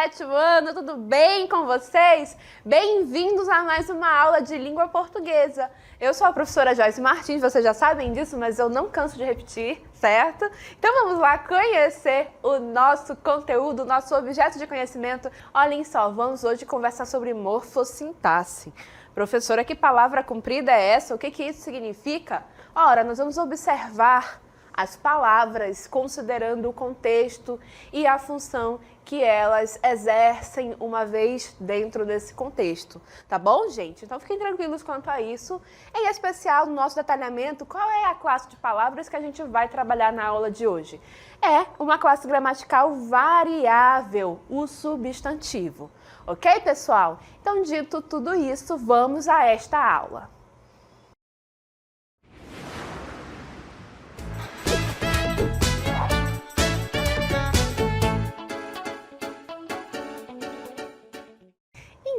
sétimo ano, tudo bem com vocês? Bem-vindos a mais uma aula de língua portuguesa. Eu sou a professora Joyce Martins, vocês já sabem disso, mas eu não canso de repetir, certo? Então vamos lá conhecer o nosso conteúdo, o nosso objeto de conhecimento. Olhem só, vamos hoje conversar sobre morfossintaxe. Professora, que palavra comprida é essa? O que isso significa? Ora, nós vamos observar as palavras, considerando o contexto e a função que elas exercem uma vez dentro desse contexto. Tá bom, gente? Então fiquem tranquilos quanto a isso. Em especial, no nosso detalhamento, qual é a classe de palavras que a gente vai trabalhar na aula de hoje? É uma classe gramatical variável, o substantivo. Ok, pessoal? Então, dito tudo isso, vamos a esta aula.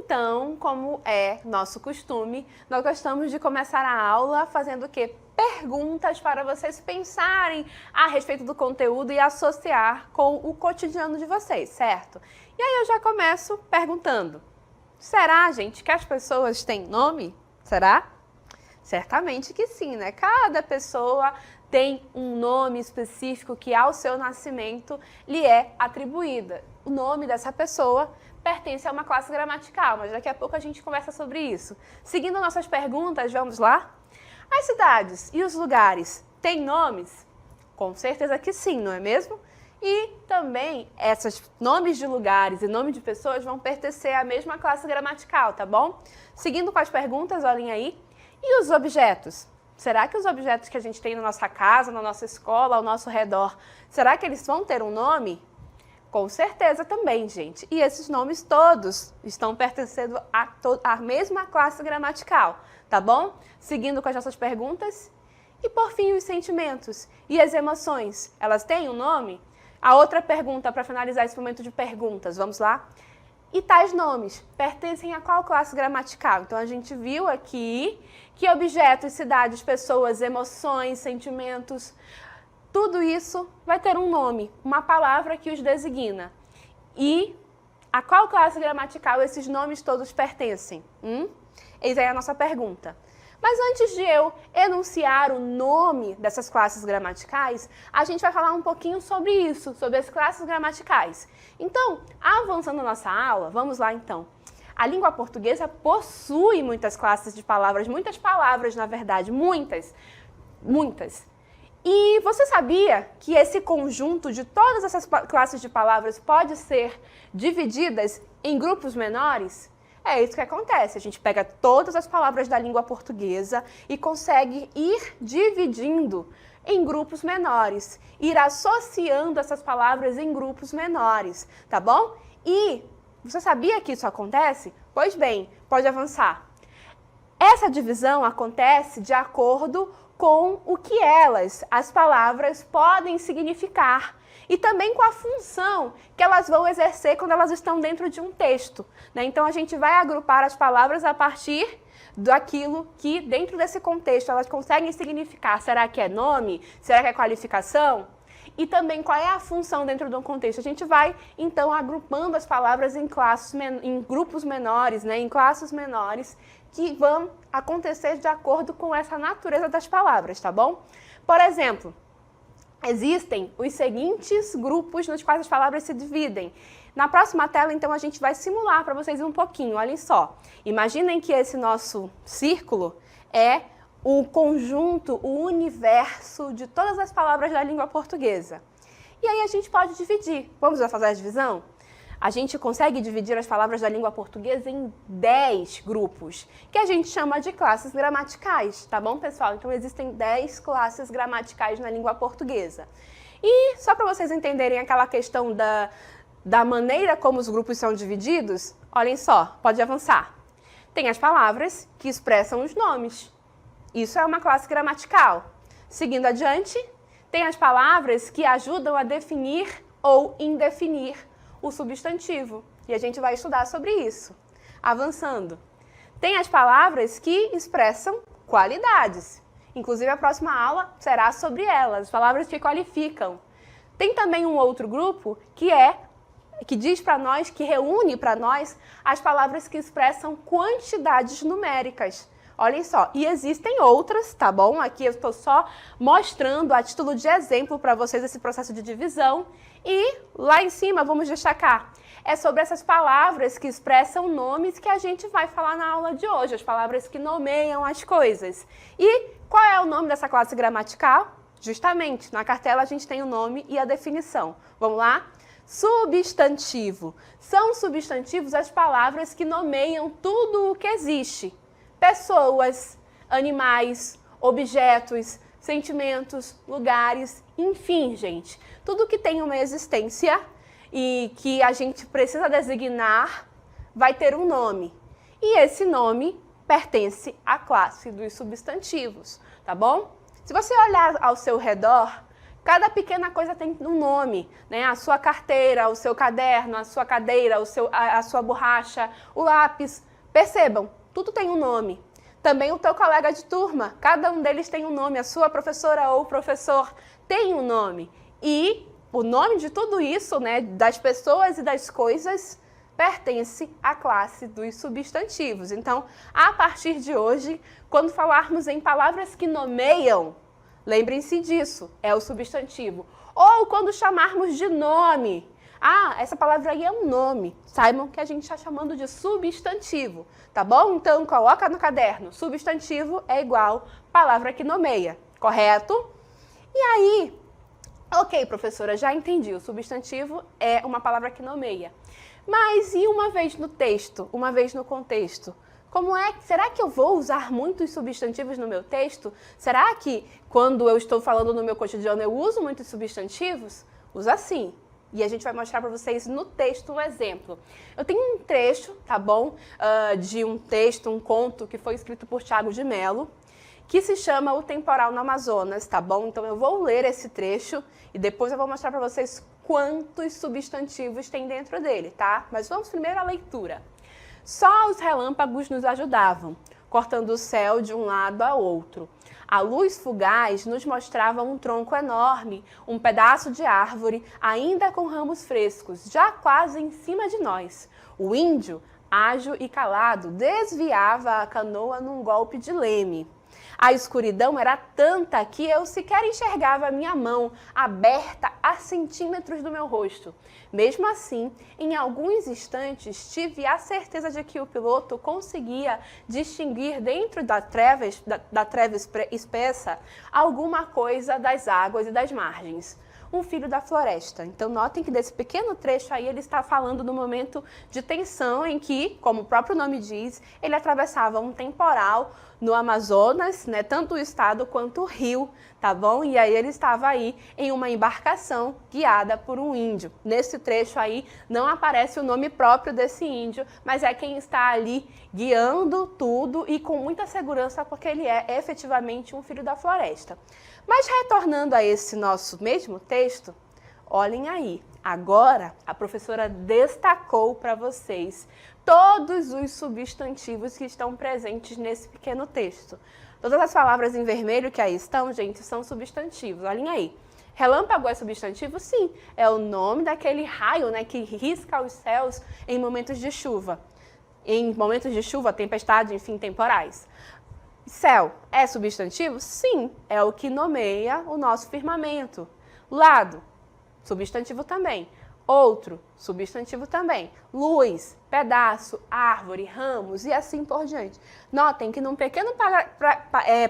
Então, como é nosso costume, nós gostamos de começar a aula fazendo o quê? Perguntas para vocês pensarem a respeito do conteúdo e associar com o cotidiano de vocês, certo? E aí eu já começo perguntando, será, gente, que as pessoas têm nome? Será? Certamente que sim, né? Cada pessoa tem um nome específico que ao seu nascimento lhe é atribuída. O nome dessa pessoa pertence a uma classe gramatical, mas daqui a pouco a gente conversa sobre isso. Seguindo nossas perguntas, vamos lá? As cidades e os lugares têm nomes? Com certeza que sim, não é mesmo? E também esses nomes de lugares e nome de pessoas vão pertencer à mesma classe gramatical, tá bom? Seguindo com as perguntas, olhem aí. E os objetos? Será que os objetos que a gente tem na nossa casa, na nossa escola, ao nosso redor, será que eles vão ter um nome? Com certeza também, gente. E esses nomes todos estão pertencendo à mesma classe gramatical, tá bom? Seguindo com as nossas perguntas. E por fim, os sentimentos e as emoções, elas têm um nome? A outra pergunta, para finalizar esse momento de perguntas, vamos lá? E tais nomes pertencem a qual classe gramatical? Então, a gente viu aqui que objetos, cidades, pessoas, emoções, sentimentos, tudo isso vai ter um nome, uma palavra que os designa. E a qual classe gramatical esses nomes todos pertencem? Eis aí a nossa pergunta. Mas antes de eu enunciar o nome dessas classes gramaticais, a gente vai falar um pouquinho sobre isso, sobre as classes gramaticais. Então, avançando a nossa aula, vamos lá então. A língua portuguesa possui muitas classes de palavras, muitas palavras, na verdade, muitas. E você sabia que esse conjunto de todas essas classes de palavras pode ser divididas em grupos menores? É isso que acontece, a gente pega todas as palavras da língua portuguesa e consegue ir dividindo em grupos menores, ir associando essas palavras em grupos menores, tá bom? E você sabia que isso acontece? Pois bem, pode avançar. Essa divisão acontece de acordo com o que as palavras, podem significar e também com a função que elas vão exercer quando elas estão dentro de um texto, né? Então, a gente vai agrupar as palavras a partir daquilo que, dentro desse contexto, elas conseguem significar. Será que é nome? Será que é qualificação? E também qual é a função dentro de um contexto. A gente vai, então, agrupando as palavras em grupos menores, né? Em classes menores, que vão acontecer de acordo com essa natureza das palavras, tá bom? Por exemplo, existem os seguintes grupos nos quais as palavras se dividem. Na próxima tela, então, a gente vai simular para vocês um pouquinho, olhem só. Imaginem que esse nosso círculo é o conjunto, o universo de todas as palavras da língua portuguesa. E aí a gente pode dividir. Vamos lá fazer a divisão? A gente consegue dividir as palavras da língua portuguesa em 10 grupos, que a gente chama de classes gramaticais, tá bom, pessoal? Então, existem 10 classes gramaticais na língua portuguesa. E, só para vocês entenderem aquela questão da maneira como os grupos são divididos, olhem só, pode avançar. Tem as palavras que expressam os nomes. Isso é uma classe gramatical. Seguindo adiante, tem as palavras que ajudam a definir ou indefinir o substantivo. E a gente vai estudar sobre isso. Avançando. Tem as palavras que expressam qualidades. Inclusive, a próxima aula será sobre elas, palavras que qualificam. Tem também um outro grupo que é que diz para nós, que reúne para nós as palavras que expressam quantidades numéricas. Olhem só, e existem outras, tá bom? Aqui eu estou só mostrando a título de exemplo para vocês esse processo de divisão. E lá em cima vamos destacar, é sobre essas palavras que expressam nomes que a gente vai falar na aula de hoje, as palavras que nomeiam as coisas. E qual é o nome dessa classe gramatical? Justamente, na cartela a gente tem o nome e a definição. Vamos lá? Substantivo. São substantivos as palavras que nomeiam tudo o que existe. Pessoas, animais, objetos, sentimentos, lugares, enfim, gente. Tudo que tem uma existência e que a gente precisa designar vai ter um nome. E esse nome pertence à classe dos substantivos, tá bom? Se você olhar ao seu redor, cada pequena coisa tem um nome, né? A sua carteira, o seu caderno, a sua cadeira, a sua borracha, o lápis. Percebam, tudo tem um nome. Também o teu colega de turma, cada um deles tem um nome, a sua professora ou professor tem um nome. E o nome de tudo isso, né, das pessoas e das coisas, pertence à classe dos substantivos. Então, a partir de hoje, quando falarmos em palavras que nomeiam, lembrem-se disso, é o substantivo. Ou quando chamarmos de nome, essa palavra aí é um nome, saibam que a gente está chamando de substantivo, tá bom? Então, coloca no caderno, substantivo é igual palavra que nomeia, correto? E aí, ok, professora, já entendi, o substantivo é uma palavra que nomeia. Mas e uma vez no texto, uma vez no contexto? Será que eu vou usar muitos substantivos no meu texto? Será que quando eu estou falando no meu cotidiano eu uso muitos substantivos? Usa sim. E a gente vai mostrar para vocês no texto um exemplo. Eu tenho um trecho, tá bom? De um texto, um conto que foi escrito por Tiago de Mello, que se chama O Temporal no Amazonas, tá bom? Então eu vou ler esse trecho e depois eu vou mostrar para vocês quantos substantivos tem dentro dele, tá? Mas vamos primeiro à leitura. Só os relâmpagos nos ajudavam, cortando o céu de um lado a outro. A luz fugaz nos mostrava um tronco enorme, um pedaço de árvore, ainda com ramos frescos, já quase em cima de nós. O índio, ágil e calado, desviava a canoa num golpe de leme. A escuridão era tanta que eu sequer enxergava a minha mão, aberta a centímetros do meu rosto. Mesmo assim, em alguns instantes, tive a certeza de que o piloto conseguia distinguir dentro da treva espessa alguma coisa das águas e das margens. Um filho da floresta. Então, notem que desse pequeno trecho aí ele está falando no momento de tensão em que, como o próprio nome diz, ele atravessava um temporal no Amazonas, né, tanto o estado quanto o rio, tá bom? E aí ele estava aí em uma embarcação guiada por um índio. Nesse trecho aí não aparece o nome próprio desse índio, mas é quem está ali guiando tudo e com muita segurança porque ele é efetivamente um filho da floresta. Mas retornando a esse nosso mesmo texto, olhem aí, agora a professora destacou para vocês todos os substantivos que estão presentes nesse pequeno texto. Todas as palavras em vermelho que aí estão, gente, são substantivos, olhem aí. Relâmpago é substantivo? Sim, é o nome daquele raio, né, que risca os céus em momentos de chuva. Em momentos de chuva, tempestade, enfim, temporais. Céu é substantivo? Sim, é o que nomeia o nosso firmamento. Lado, substantivo também. Outro, substantivo também. Luz, pedaço, árvore, ramos e assim por diante. Notem que num pequeno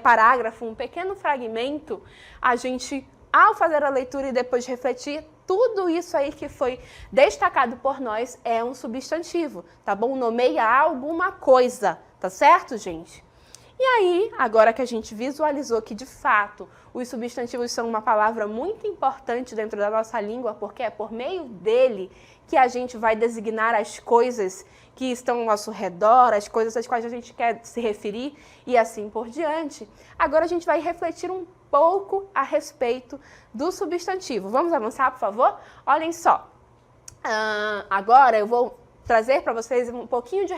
parágrafo, um pequeno fragmento, a gente, ao fazer a leitura e depois refletir, tudo isso aí que foi destacado por nós é um substantivo, tá bom? Nomeia alguma coisa, tá certo, gente? E aí, agora que a gente visualizou que, de fato, os substantivos são uma palavra muito importante dentro da nossa língua, porque é por meio dele que a gente vai designar as coisas que estão ao nosso redor, as coisas às quais a gente quer se referir e assim por diante. Agora a gente vai refletir um pouco a respeito do substantivo. Vamos avançar, por favor? Olhem só. Agora eu vou trazer para vocês um pouquinho de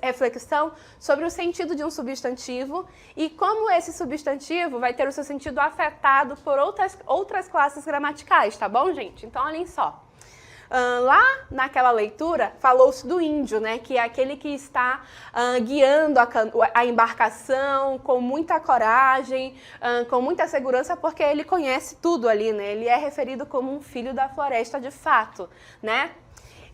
reflexão sobre o sentido de um substantivo e como esse substantivo vai ter o seu sentido afetado por outras classes gramaticais, tá bom, gente? Então, olhem só. Lá naquela leitura, falou-se do índio, né? Que é aquele que está guiando a embarcação com muita coragem, com muita segurança, porque ele conhece tudo ali, né? Ele é referido como um filho da floresta de fato, né?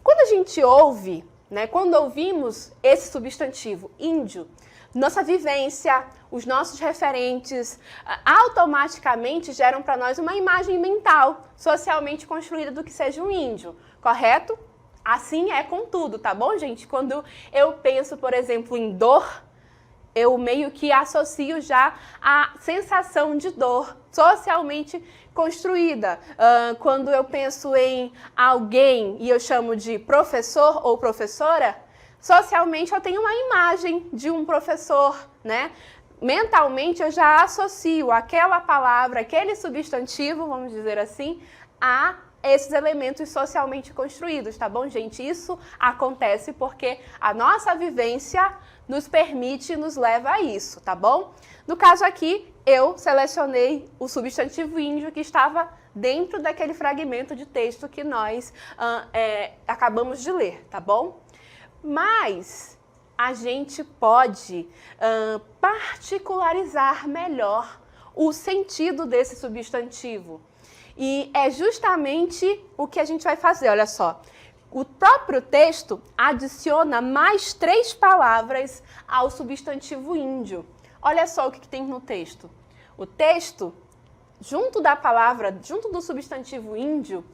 Quando a gente ouve, né? Quando ouvimos esse substantivo, índio, nossa vivência, os nossos referentes automaticamente geram para nós uma imagem mental socialmente construída do que seja um índio, correto? Assim é com tudo, tá bom, gente? Quando eu penso, por exemplo, em dor, eu meio que associo já a sensação de dor socialmente construída. Quando eu penso em alguém e eu chamo de professor ou professora, socialmente eu tenho uma imagem de um professor, né? Mentalmente eu já associo aquela palavra, aquele substantivo, vamos dizer assim, a esses elementos socialmente construídos, tá bom, gente? Isso acontece porque a nossa vivência nos permite e nos leva a isso, tá bom? No caso aqui, eu selecionei o substantivo índio que estava dentro daquele fragmento de texto que nós acabamos de ler, tá bom? Mas a gente pode particularizar melhor o sentido desse substantivo. E é justamente o que a gente vai fazer, olha só. O próprio texto adiciona mais 3 palavras ao substantivo índio. Olha só o que tem no texto. O texto, junto do substantivo índio,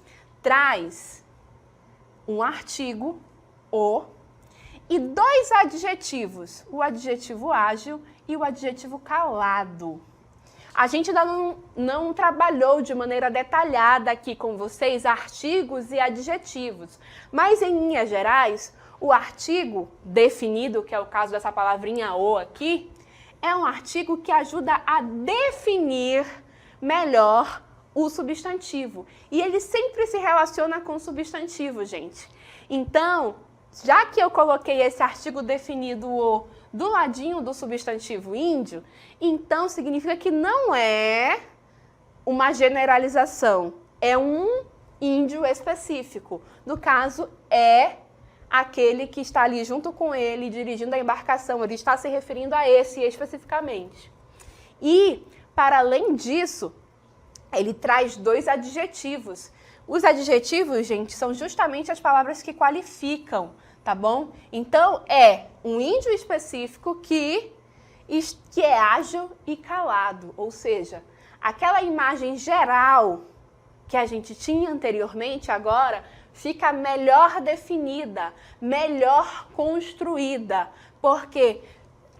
traz um artigo, o, e 2 adjetivos, o adjetivo ágil e o adjetivo calado. A gente ainda não trabalhou de maneira detalhada aqui com vocês artigos e adjetivos, mas em linhas gerais, o artigo definido, que é o caso dessa palavrinha o aqui, é um artigo que ajuda a definir melhor o substantivo. E ele sempre se relaciona com o substantivo, gente. Então, já que eu coloquei esse artigo definido o do ladinho do substantivo índio, então significa que não é uma generalização, é um índio específico. No caso, é aquele que está ali junto com ele, dirigindo a embarcação, ele está se referindo a esse especificamente. E, para além disso, ele traz 2 adjetivos. Os adjetivos, gente, são justamente as palavras que qualificam, tá bom? Então, é um índio específico que é ágil e calado, ou seja, aquela imagem geral que a gente tinha anteriormente, agora fica melhor definida, melhor construída, porque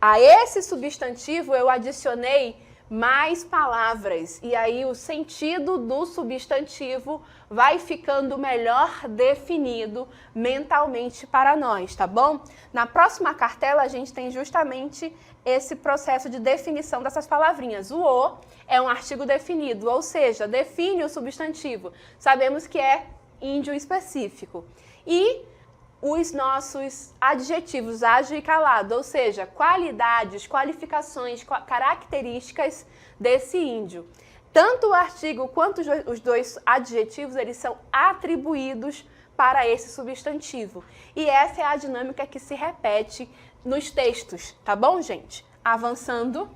a esse substantivo eu adicionei mais palavras, e aí o sentido do substantivo vai ficando melhor definido mentalmente para nós, tá bom? Na próxima cartela a gente tem justamente esse processo de definição dessas palavrinhas. O é um artigo definido, ou seja, define o substantivo. Sabemos que é índio específico. E os nossos adjetivos ágil e calado, ou seja, qualidades, qualificações, características desse índio. Tanto o artigo quanto os 2 adjetivos, eles são atribuídos para esse substantivo. E essa é a dinâmica que se repete nos textos, tá bom, gente? Avançando.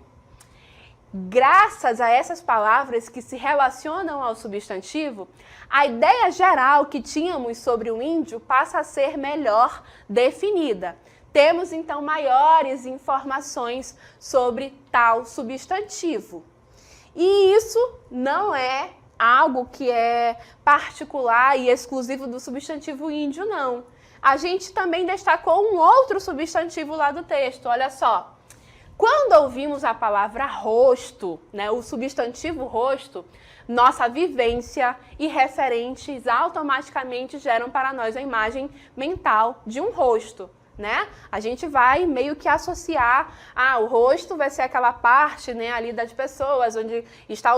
Graças a essas palavras que se relacionam ao substantivo, a ideia geral que tínhamos sobre o índio passa a ser melhor definida. Temos, então, maiores informações sobre tal substantivo. E isso não é algo que é particular e exclusivo do substantivo índio, não. A gente também destacou um outro substantivo lá do texto, olha só. Quando ouvimos a palavra rosto, né, o substantivo rosto, nossa vivência e referentes automaticamente geram para nós a imagem mental de um rosto, né? A gente vai meio que associar, o rosto vai ser aquela parte, né, ali das pessoas, onde estão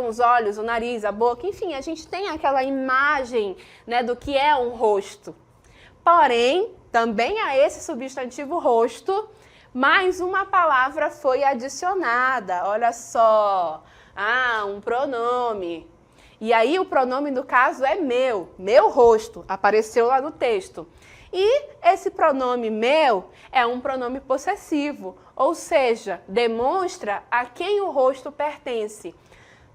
os olhos, o nariz, a boca, enfim, a gente tem aquela imagem, né, do que é um rosto. Porém, também a esse substantivo rosto, mais uma palavra foi adicionada, olha só, um pronome. E aí o pronome no caso é meu rosto, apareceu lá no texto. E esse pronome meu é um pronome possessivo, ou seja, demonstra a quem o rosto pertence.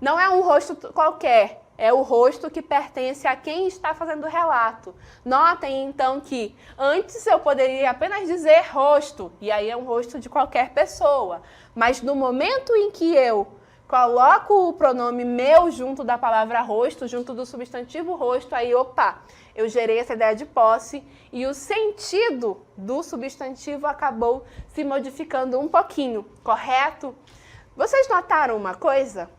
Não é um rosto qualquer, é o rosto que pertence a quem está fazendo o relato. Notem, então, que antes eu poderia apenas dizer rosto, e aí é um rosto de qualquer pessoa. Mas no momento em que eu coloco o pronome meu junto da palavra rosto, junto do substantivo rosto, aí, opa, eu gerei essa ideia de posse e o sentido do substantivo acabou se modificando um pouquinho, correto? Vocês notaram uma coisa?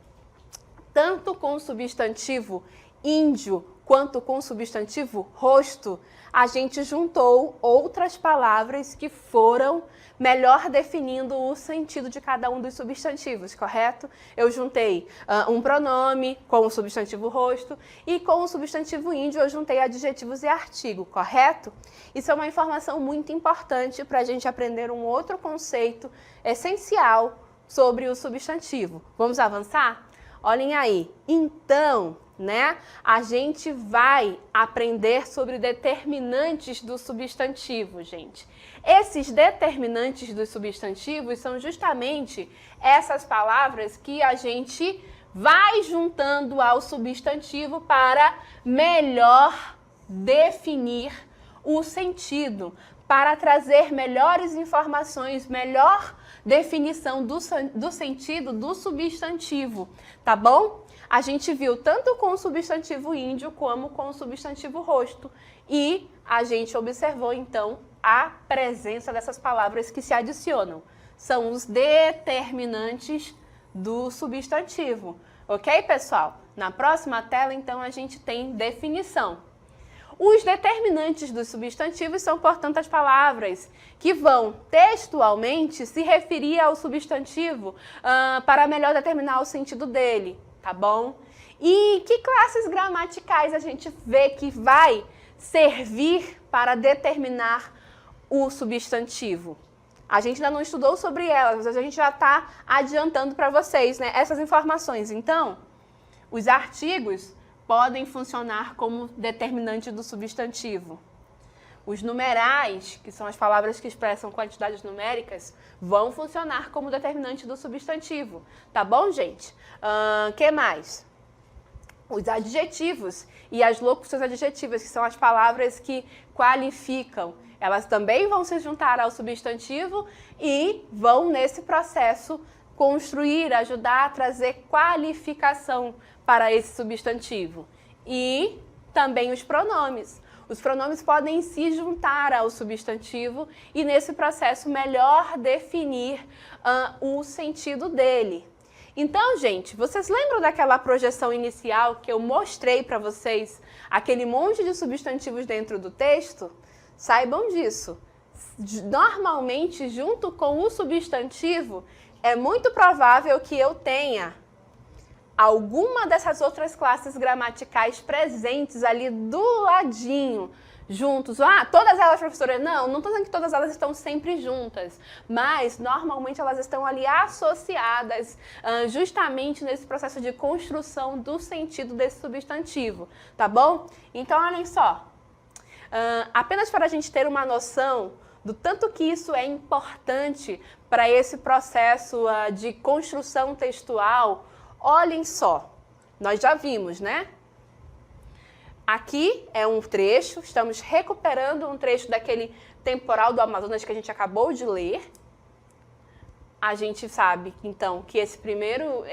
Tanto com o substantivo índio quanto com o substantivo rosto, a gente juntou outras palavras que foram melhor definindo o sentido de cada um dos substantivos, correto? Eu juntei um pronome com o substantivo rosto e com o substantivo índio eu juntei adjetivos e artigo, correto? Isso é uma informação muito importante para a gente aprender um outro conceito essencial sobre o substantivo. Vamos avançar? Olhem aí, então, né, a gente vai aprender sobre determinantes do substantivo, gente. Esses determinantes dos substantivos são justamente essas palavras que a gente vai juntando ao substantivo para melhor definir o sentido, para trazer melhores informações, melhor definição do sentido do substantivo, tá bom? A gente viu tanto com o substantivo índio como com o substantivo rosto e a gente observou então a presença dessas palavras que se adicionam. São os determinantes do substantivo, ok, pessoal? Na próxima tela, então, a gente tem definição. Os determinantes dos substantivos são, portanto, as palavras que vão textualmente se referir ao substantivo para melhor determinar o sentido dele, tá bom? E que classes gramaticais a gente vê que vai servir para determinar o substantivo? A gente ainda não estudou sobre elas, mas a gente já está adiantando para vocês, né, essas informações. Então, os artigos podem funcionar como determinante do substantivo. Os numerais, que são as palavras que expressam quantidades numéricas, vão funcionar como determinante do substantivo. Tá bom, gente? Que mais? Os adjetivos e as locuções adjetivas, que são as palavras que qualificam. Elas também vão se juntar ao substantivo e vão, nesse processo, construir, ajudar a trazer qualificação para esse substantivo. E também os pronomes. Os pronomes podem se juntar ao substantivo e, nesse processo, melhor definir o sentido dele. Então, gente, vocês lembram daquela projeção inicial que eu mostrei para vocês? Aquele monte de substantivos dentro do texto? Saibam disso. Normalmente, junto com o substantivo, é muito provável que eu tenha alguma dessas outras classes gramaticais presentes ali do ladinho, juntos. Ah, todas elas, professora? Não estou dizendo que todas elas estão sempre juntas, mas normalmente elas estão ali associadas justamente nesse processo de construção do sentido desse substantivo, tá bom? Então, olhem só, apenas para a gente ter uma noção do tanto que isso é importante para esse processo de construção textual, olhem só, nós já vimos, né? Aqui é um trecho, estamos recuperando um trecho daquele temporal do Amazonas que a gente acabou de ler. A gente sabe, então, que esse primeiro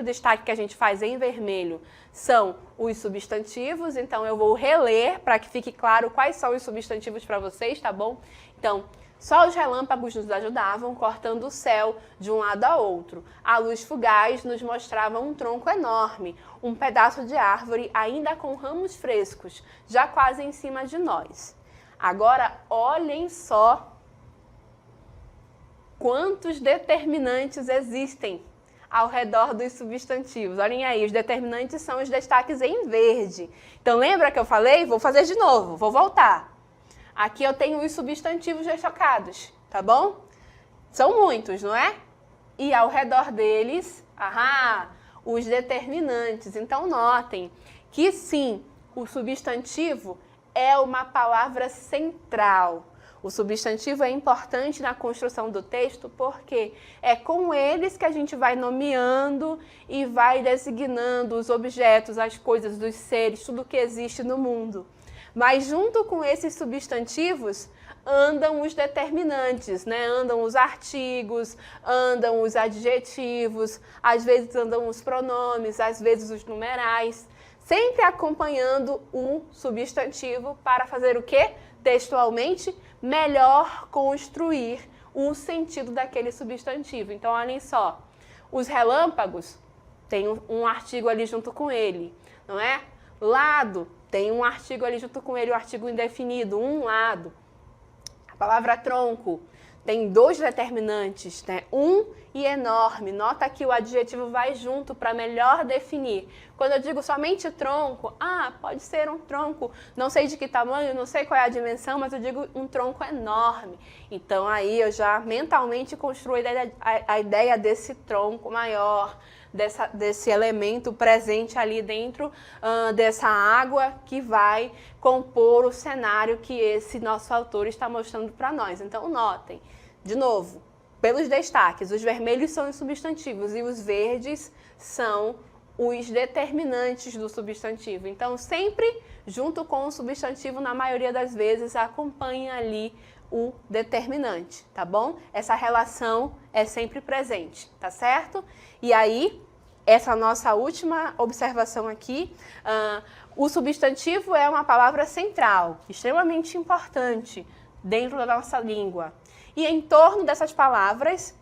destaque que a gente faz em vermelho são os substantivos. Então, eu vou reler para que fique claro quais são os substantivos para vocês, tá bom? Então, só os relâmpagos nos ajudavam, cortando o céu de um lado a outro. A luz fugaz nos mostrava um tronco enorme, um pedaço de árvore ainda com ramos frescos, já quase em cima de nós. Agora, olhem só quantos determinantes existem ao redor dos substantivos. Olhem aí, os determinantes são os destaques em verde. Então, lembra que eu falei? Vou fazer de novo, vou voltar. Aqui eu tenho os substantivos destacados, tá bom? São muitos, não é? E ao redor deles, os determinantes. Então, notem que sim, o substantivo é uma palavra central. O substantivo é importante na construção do texto porque é com eles que a gente vai nomeando e vai designando os objetos, as coisas, os seres, tudo que existe no mundo. Mas junto com esses substantivos andam os determinantes, né? Andam os artigos, andam os adjetivos, às vezes andam os pronomes, às vezes os numerais, sempre acompanhando um substantivo para fazer o quê? Textualmente, melhor construir o sentido daquele substantivo. Então, olhem só, os relâmpagos, tem um artigo ali junto com ele, não é? Lado, tem um artigo ali junto com ele, o artigo indefinido, um lado. A palavra tronco tem dois determinantes, né? Um e enorme. Nota que o adjetivo vai junto para melhor definir. Quando eu digo somente tronco, pode ser um tronco, não sei de que tamanho, não sei qual é a dimensão, mas eu digo um tronco enorme. Então aí eu já mentalmente construo a ideia desse tronco maior, desse elemento presente ali dentro dessa água que vai compor o cenário que esse nosso autor está mostrando para nós. Então, notem, de novo, pelos destaques, os vermelhos são os substantivos e os verdes são os determinantes do substantivo. Então, sempre junto com o substantivo, na maioria das vezes, acompanha ali o determinante, tá bom? Essa relação é sempre presente, tá certo? E aí, essa nossa última observação aqui, o substantivo é uma palavra central, extremamente importante dentro da nossa língua. E em torno dessas palavras,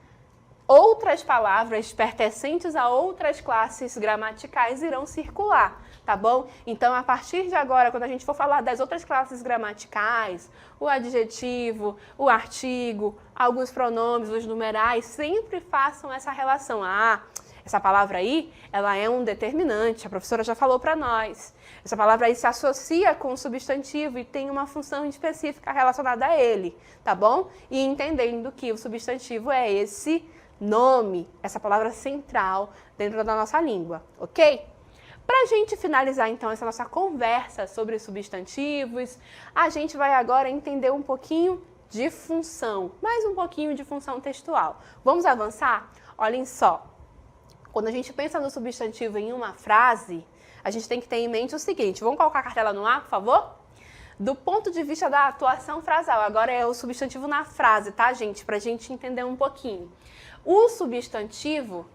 outras palavras pertencentes a outras classes gramaticais irão circular, tá bom? Então, a partir de agora, quando a gente for falar das outras classes gramaticais, o adjetivo, o artigo, alguns pronomes, os numerais, sempre façam essa relação. Essa palavra aí, ela é um determinante, a professora já falou para nós. Essa palavra aí se associa com o substantivo e tem uma função específica relacionada a ele, tá bom? E entendendo que o substantivo é esse nome, essa palavra central dentro da nossa língua, ok? Para a gente finalizar, então, essa nossa conversa sobre substantivos, a gente vai agora entender um pouquinho de função, mais um pouquinho de função textual. Vamos avançar? Olhem só. Quando a gente pensa no substantivo em uma frase, a gente tem que ter em mente o seguinte, vamos colocar a cartela no ar, por favor? Do ponto de vista da atuação frasal, agora é o substantivo na frase, tá, gente? Pra gente entender um pouquinho. O substantivo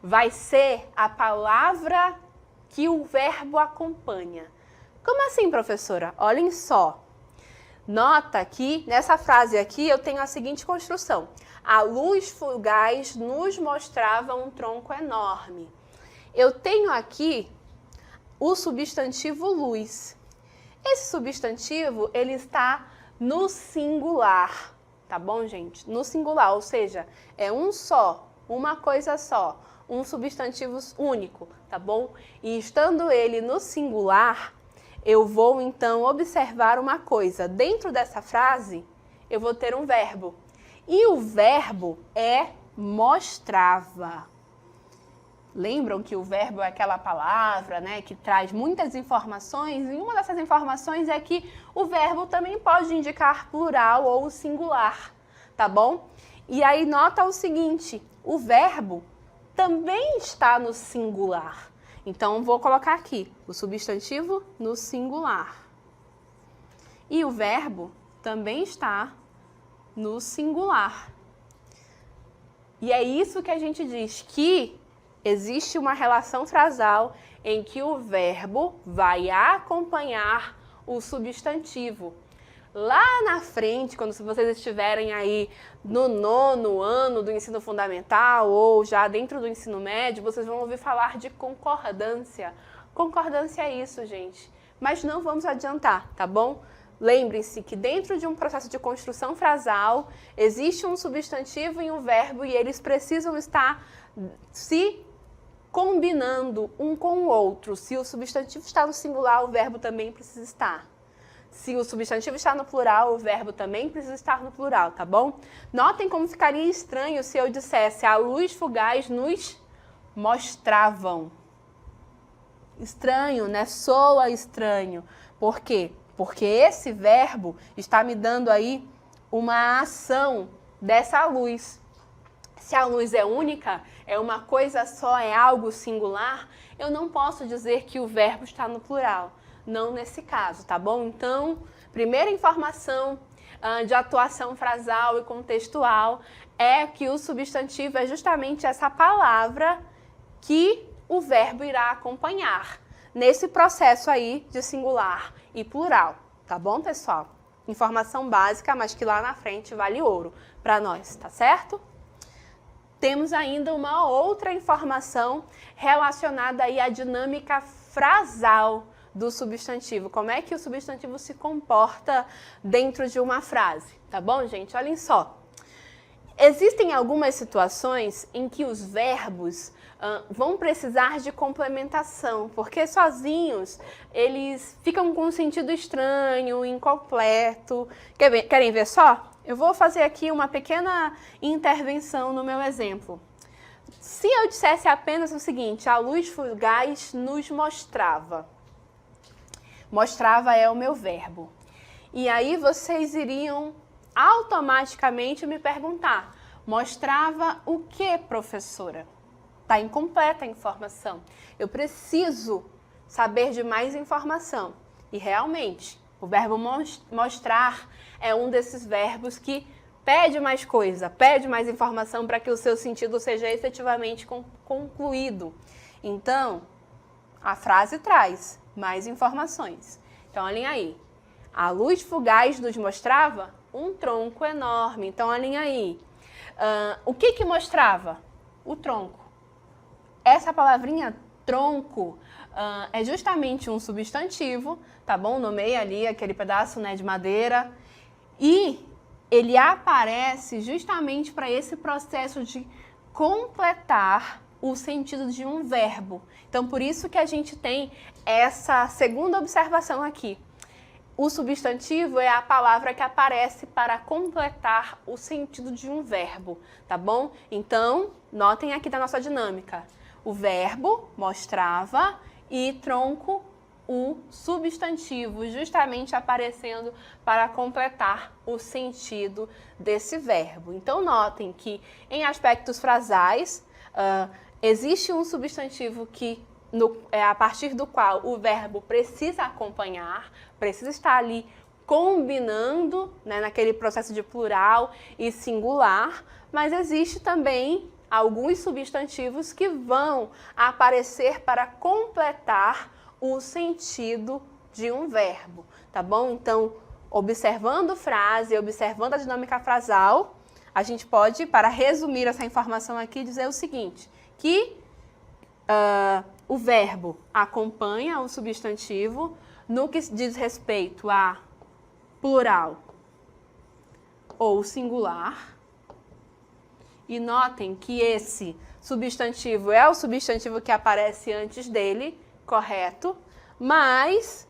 vai ser a palavra que o verbo acompanha. Como assim, professora? Olhem só. Nota que nessa frase aqui eu tenho a seguinte construção. A luz fugaz nos mostrava um tronco enorme. Eu tenho aqui o substantivo luz. Esse substantivo, ele está no singular, tá bom, gente? No singular, ou seja, é um só, uma coisa só, um substantivo único, tá bom? E estando ele no singular, eu vou então observar uma coisa. Dentro dessa frase, eu vou ter um verbo. E o verbo é mostrava. Lembram que o verbo é aquela palavra, né, que traz muitas informações? E uma dessas informações é que o verbo também pode indicar plural ou singular, tá bom? E aí nota o seguinte, o verbo também está no singular. Então, vou colocar aqui o substantivo no singular. E o verbo também está no singular. E é isso que a gente diz, que existe uma relação frasal em que o verbo vai acompanhar o substantivo. Lá na frente, quando vocês estiverem aí no 9º ano do ensino fundamental ou já dentro do ensino médio, vocês vão ouvir falar de concordância. Concordância é isso, gente. Mas não vamos adiantar, tá bom? Lembrem-se que dentro de um processo de construção frasal, existe um substantivo e um verbo e eles precisam estar se combinando um com o outro. Se o substantivo está no singular, o verbo também precisa estar. Se o substantivo está no plural, o verbo também precisa estar no plural, tá bom? Notem como ficaria estranho se eu dissesse a luz fugaz nos mostravam. Estranho, né? Soa estranho. Por quê? Porque esse verbo está me dando aí uma ação dessa luz. Se a luz é única, é uma coisa só, é algo singular, eu não posso dizer que o verbo está no plural. Não nesse caso, tá bom? Então, primeira informação de atuação frasal e contextual é que o substantivo é justamente essa palavra que o verbo irá acompanhar nesse processo aí de singular e plural, tá bom, pessoal? Informação básica, mas que lá na frente vale ouro para nós, tá certo? Temos ainda uma outra informação relacionada aí à dinâmica frasal do substantivo. Como é que o substantivo se comporta dentro de uma frase, tá bom, gente? Olhem só. Existem algumas situações em que os verbos vão precisar de complementação, porque sozinhos eles ficam com um sentido estranho, incompleto. Querem ver só? Eu vou fazer aqui uma pequena intervenção no meu exemplo. Se eu dissesse apenas o seguinte, a luz fugaz nos mostrava. Mostrava é o meu verbo. E aí vocês iriam automaticamente me perguntar, mostrava o que, professora? Está incompleta a informação. Eu preciso saber de mais informação. E realmente, o verbo mostrar é um desses verbos que pede mais coisa, pede mais informação para que o seu sentido seja efetivamente concluído. Então, a frase traz mais informações. Então, olhem aí. A luz fugaz nos mostrava um tronco enorme. Então, olhem aí. O que mostrava? O tronco. Essa palavrinha tronco é justamente um substantivo, tá bom? Nomeei ali aquele pedaço, né, de madeira. E ele aparece justamente para esse processo de completar o sentido de um verbo. Então, por isso que a gente tem essa segunda observação aqui. O substantivo é a palavra que aparece para completar o sentido de um verbo, tá bom? Então, notem aqui da nossa dinâmica. O verbo mostrava e tronco o substantivo, justamente aparecendo para completar o sentido desse verbo. Então, notem que em aspectos frasais, existe um substantivo que a partir do qual o verbo precisa acompanhar, precisa estar ali combinando, né, naquele processo de plural e singular, mas existe também alguns substantivos que vão aparecer para completar o sentido de um verbo, tá bom? Então, observando frase, observando a dinâmica frasal, a gente pode, para resumir essa informação aqui, dizer o seguinte, que o verbo acompanha o substantivo no que diz respeito a plural ou singular. E notem que esse substantivo é o substantivo que aparece antes dele, correto? Mas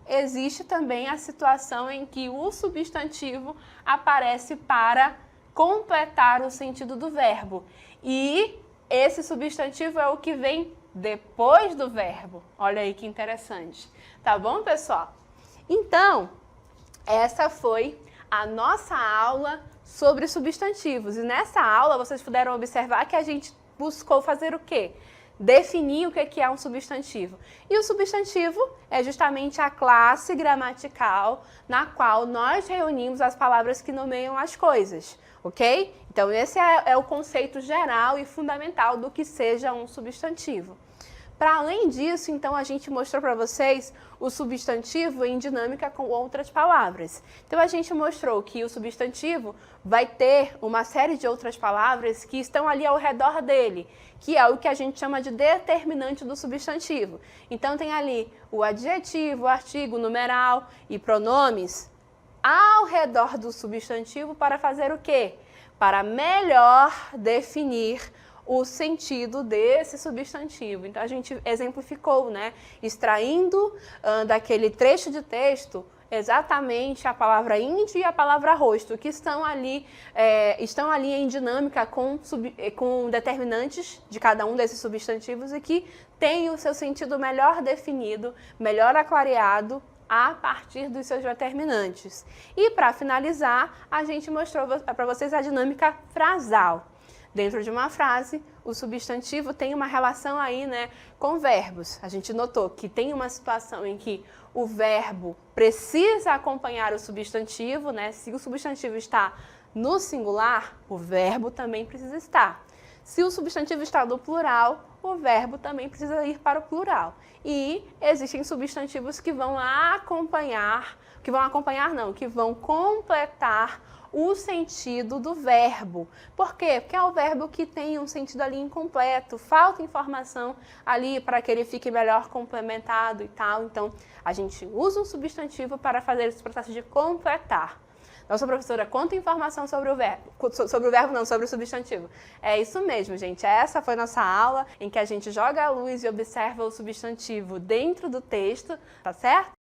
existe também a situação em que o substantivo aparece para completar o sentido do verbo. E esse substantivo é o que vem depois do verbo. Olha aí que interessante. Tá bom, pessoal? Então, essa foi a nossa aula sobre substantivos. E nessa aula, vocês puderam observar que a gente buscou fazer o quê? Definir o que é um substantivo. E o substantivo é justamente a classe gramatical na qual nós reunimos as palavras que nomeiam as coisas, ok? Então, esse é o conceito geral e fundamental do que seja um substantivo. Para além disso, então, a gente mostrou para vocês o substantivo em dinâmica com outras palavras. Então, a gente mostrou que o substantivo vai ter uma série de outras palavras que estão ali ao redor dele, que é o que a gente chama de determinante do substantivo. Então, tem ali o adjetivo, o artigo, o numeral e pronomes ao redor do substantivo para fazer o quê? Para melhor definir o sentido desse substantivo. Então, a gente exemplificou, né? Extraindo daquele trecho de texto exatamente a palavra índio e a palavra rosto, que estão ali em dinâmica com determinantes de cada um desses substantivos e que têm o seu sentido melhor definido, melhor aclareado a partir dos seus determinantes. E para finalizar, a gente mostrou para vocês a dinâmica frasal. Dentro de uma frase, o substantivo tem uma relação aí, né, com verbos. A gente notou que tem uma situação em que o verbo precisa acompanhar o substantivo, né? Se o substantivo está no singular, o verbo também precisa estar. Se o substantivo está no plural, o verbo também precisa ir para o plural. E existem substantivos que vão completar o sentido do verbo. Por quê? Porque é o verbo que tem um sentido ali incompleto, falta informação ali para que ele fique melhor complementado e tal. Então, a gente usa um substantivo para fazer esse processo de completar. Nossa professora, quanta informação sobre o substantivo. É isso mesmo, gente. Essa foi nossa aula em que a gente joga a luz e observa o substantivo dentro do texto, tá certo?